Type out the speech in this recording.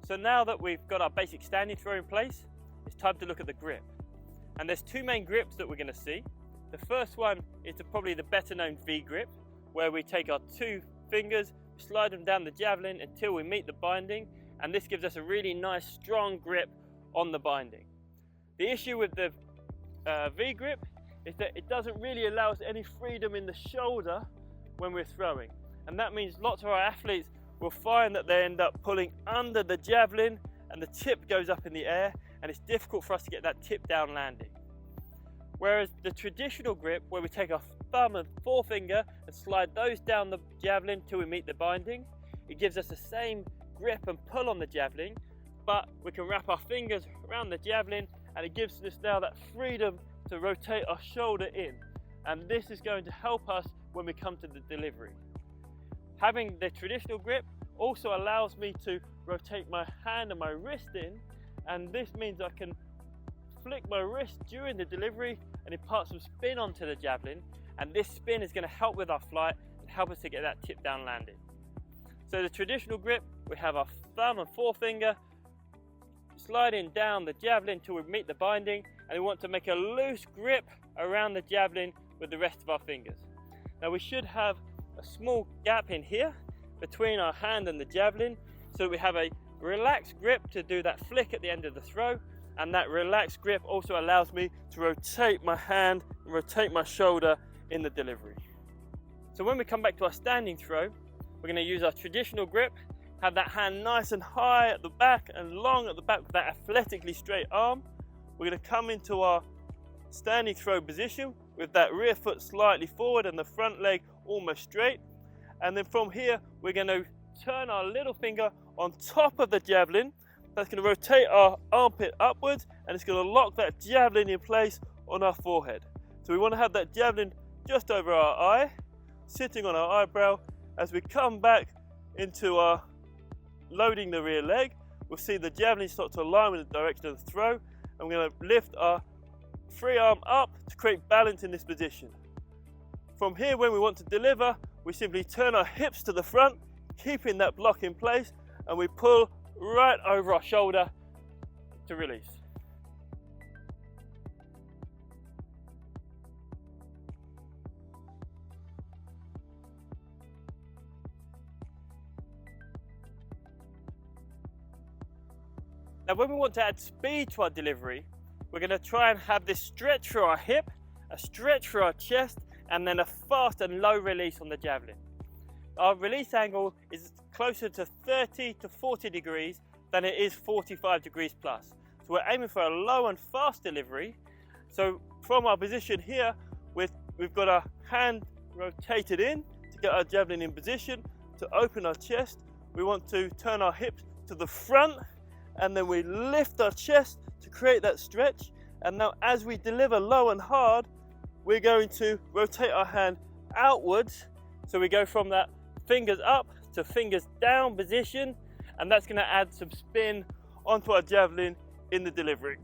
So now that we've got our basic standing throw in place, it's time to look at the grip. And there's two main grips that we're going to see. The first one is probably the better known V grip, where we take our two fingers, slide them down the javelin until we meet the binding, and this gives us a really nice strong grip on the binding. The issue with the V grip is that it doesn't really allow us any freedom in the shoulder when we're throwing, and that means lots of our athletes will find that they end up pulling under the javelin and the tip goes up in the air, and it's difficult for us to get that tip down landing. Whereas the traditional grip, where we take our thumb and forefinger and slide those down the javelin till we meet the binding, it gives us the same grip and pull on the javelin, but we can wrap our fingers around the javelin, and it gives us now that freedom to rotate our shoulder in, and this is going to help us when we come to the delivery. Having the traditional grip also allows me to rotate my hand and my wrist in, and this means I can flick my wrist during the delivery and impart some spin onto the javelin, and this spin is going to help with our flight and help us to get that tip down landing. So the traditional grip, we have our thumb and forefinger sliding down the javelin till we meet the binding, and we want to make a loose grip around the javelin with the rest of our fingers. Now we should have a small gap in here between our hand and the javelin, so that we have a relaxed grip to do that flick at the end of the throw, and that relaxed grip also allows me to rotate my hand and rotate my shoulder in the delivery. So when we come back to our standing throw, we're going to use our traditional grip, have that hand nice and high at the back and long at the back with that athletically straight arm. We're going to come into our standing throw position with that rear foot slightly forward and the front leg almost straight, and then from here we're going to turn our little finger on top of the javelin. That's going to rotate our armpit upwards, and it's going to lock that javelin in place on our forehead. So we want to have that javelin just over our eye, sitting on our eyebrow. As we come back into our loading the rear leg, we'll see the javelin start to align with the direction of the throw, and we're going to lift our free arm up to create balance in this position. From here, when we want to deliver, we simply turn our hips to the front, keeping that block in place, and we pull right over our shoulder to release. Now when we want to add speed to our delivery, we're going to try and have this stretch through our hip, a stretch through our chest, and then a fast and low release on the javelin. Our release angle is closer to 30 to 40 degrees than it is 45 degrees plus. So we're aiming for a low and fast delivery. So from our position here, we've got our hand rotated in to get our javelin in position. To open our chest, we want to turn our hips to the front, and then we lift our chest to create that stretch. And now as we deliver low and hard, we're going to rotate our hand outwards. So we go from that fingers up to fingers down position, and that's going to add some spin onto our javelin in the delivery.